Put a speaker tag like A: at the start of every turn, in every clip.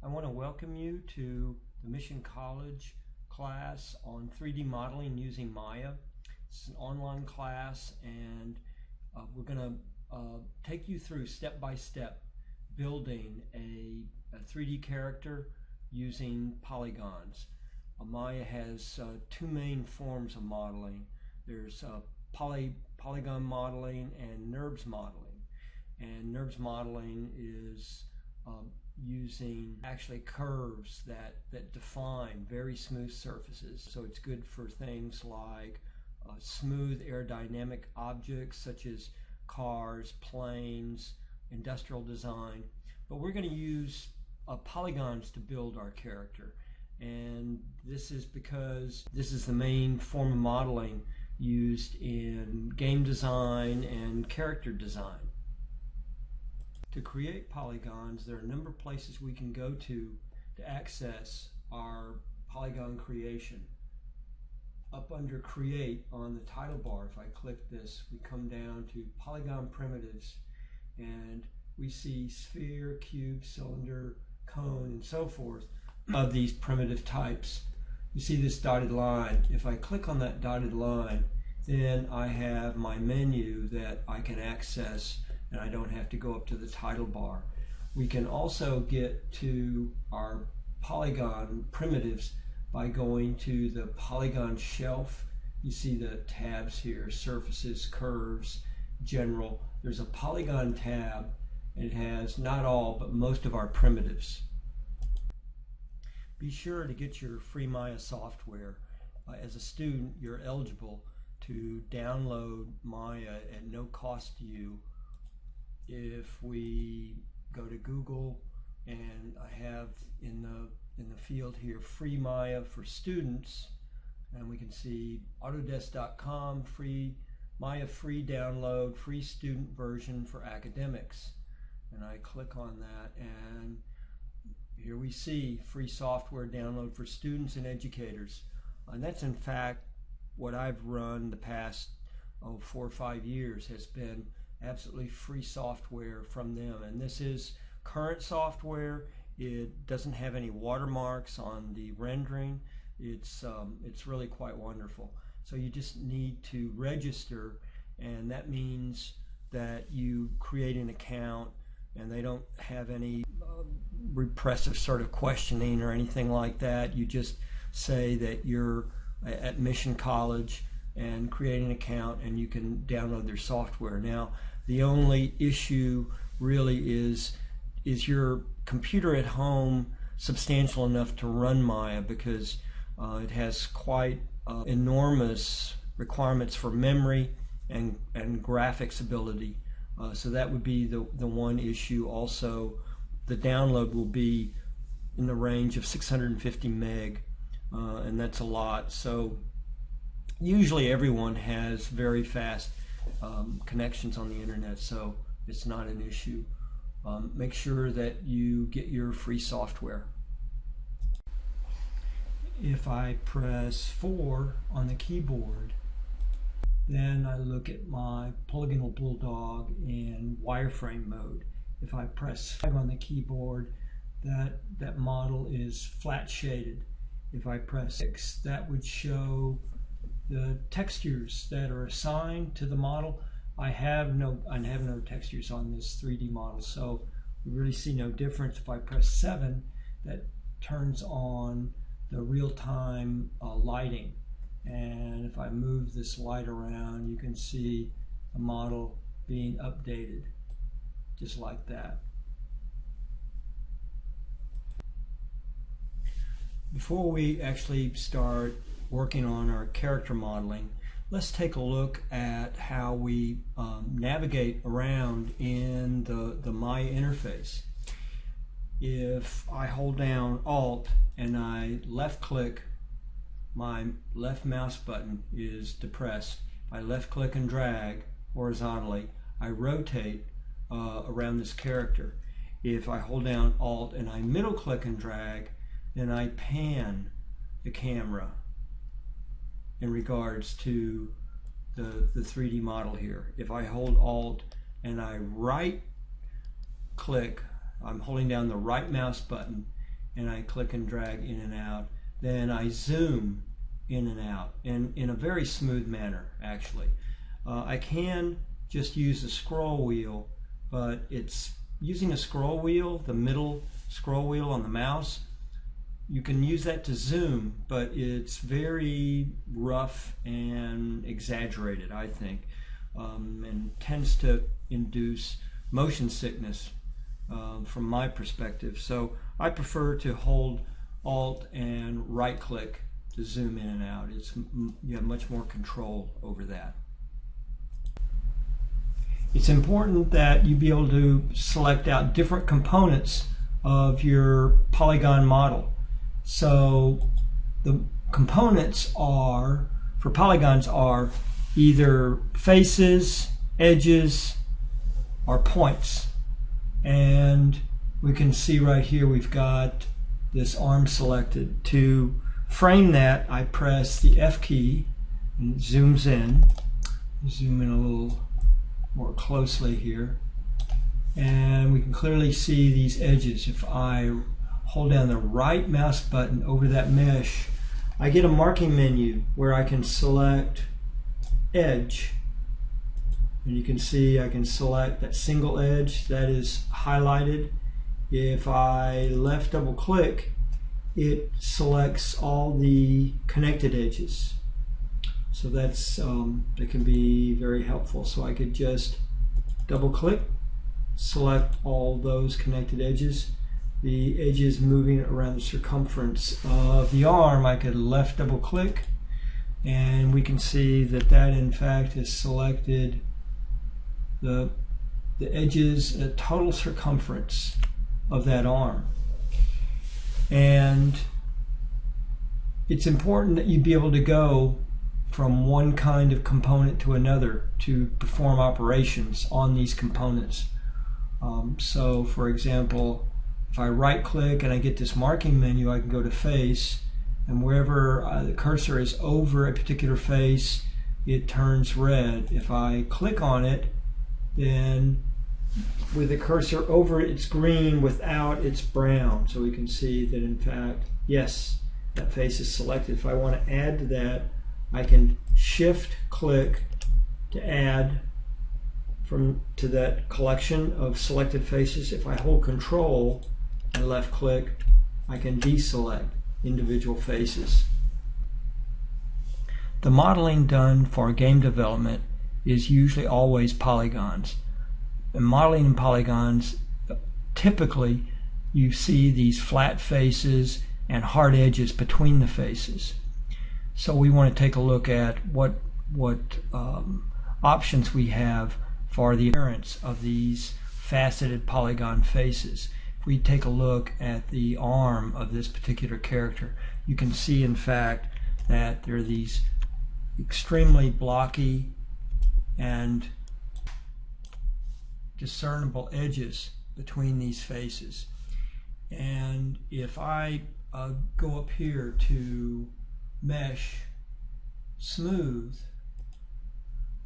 A: want to welcome you to the Mission College class on 3D modeling using Maya. It's an online class, and we're going to take you through step by step building a 3D character using polygons. Maya has two main forms of modeling. There's polygon modeling and NURBS modeling. And NURBS modeling is using actually curves that define very smooth surfaces. So it's good for things like smooth aerodynamic objects such as cars, planes, industrial design. But we're going to use polygons to build our character. And this is because this is the main form of modeling used in game design and character design. To create polygons, there are a number of places we can go to access our polygon creation. Up under Create on the title bar, if I click this, we come down to Polygon Primitives, and we see sphere, cube, cylinder, cone, and so forth of these primitive types. You see this dotted line. If I click on that dotted line, then I have my menu that I can access, and I don't have to go up to the title bar. We can also get to our polygon primitives by going to the polygon shelf. You see the tabs here: surfaces, curves, general. There's a polygon tab, and it has not all but most of our primitives. Be sure to get your free Maya software. As a student, you're eligible to download Maya at no cost to you. If we go to Google, and I have in the field here free Maya for students, and we can see Autodesk.com free Maya free download, free student version for academics, and I click on that, and here we see free software download for students and educators. And that's in fact what I've run the past 4 or 5 years, has been absolutely free software from them. And this is current software. It doesn't have any watermarks on the rendering. It's really quite wonderful. So you just need to register, and that means that you create an account, and they don't have any repressive sort of questioning or anything like that. You just say that you're at Mission College and create an account, and you can download their software. Now, the only issue really is your computer at home substantial enough to run Maya, because it has quite enormous requirements for memory and graphics ability. So that would be the one issue. Also, the download will be in the range of 650 meg, and that's a lot. So usually everyone has very fast connections on the internet, so it's not an issue. Make sure that you get your free software. If I press 4 on the keyboard, then I look at my Polygonal Bulldog in wireframe mode. If I press 5 on the keyboard, that model is flat shaded. If I press 6, that would show the textures that are assigned to the model. I have no textures on this 3D model, so we really see no difference. If I press 7, that turns on the real-time lighting. And if I move this light around, you can see the model being updated, just like that. Before we actually start working on our character modeling, let's take a look at how we navigate around in the Maya interface. If I hold down Alt and I left click, my left mouse button is depressed. If I left click and drag horizontally, I rotate around this character. If I hold down Alt and I middle click and drag, then I pan the camera in regards to the 3D model here. If I hold Alt and I right click, I'm holding down the right mouse button, and I click and drag in and out. Then I zoom in and out, and in a very smooth manner, actually. I can just use the scroll wheel, but it's using a scroll wheel, the middle scroll wheel on the mouse. You can use that to zoom, but it's very rough and exaggerated, I think, and tends to induce motion sickness from my perspective. So I prefer to hold Alt and right click to zoom in and out. You have much more control over that. It's important that you be able to select out different components of your polygon model. So the components for polygons are either faces, edges, or points. And we can see right here we've got this arm selected. To frame that, I press the F key and it zooms in. Zoom in a little more closely here. And we can clearly see these edges. If I hold down the right mouse button over that mesh, I get a marking menu where I can select edge. And you can see I can select that single edge that is highlighted. If I left double click, it selects all the connected edges. So that's that can be very helpful. So I could just double click, select all those connected edges. The edges moving around the circumference of the arm, I could left double click, and we can see that that in fact has selected the edges, the total circumference of that arm. And it's important that you be able to go from one kind of component to another to perform operations on these components. So for example, if I right click and I get this marking menu, I can go to face, and wherever the cursor is over a particular face, it turns red. If I click on it, then with the cursor over it, it's green. Without, it's brown. So we can see that in fact, yes, that face is selected. If I want to add to that, I can shift click to add to that collection of selected faces. If I hold control and left click, I can deselect individual faces. The modeling done for game development is usually always polygons. In modeling in polygons, typically you see these flat faces and hard edges between the faces. So we want to take a look at what options we have for the appearance of these faceted polygon faces. If we take a look at the arm of this particular character, you can see in fact that there are these extremely blocky and discernible edges between these faces. And if I go up here to mesh smooth,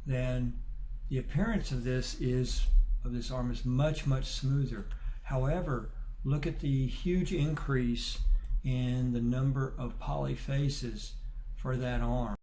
A: then the appearance of this arm is much smoother. However, look at the huge increase in the number of poly faces for that arm.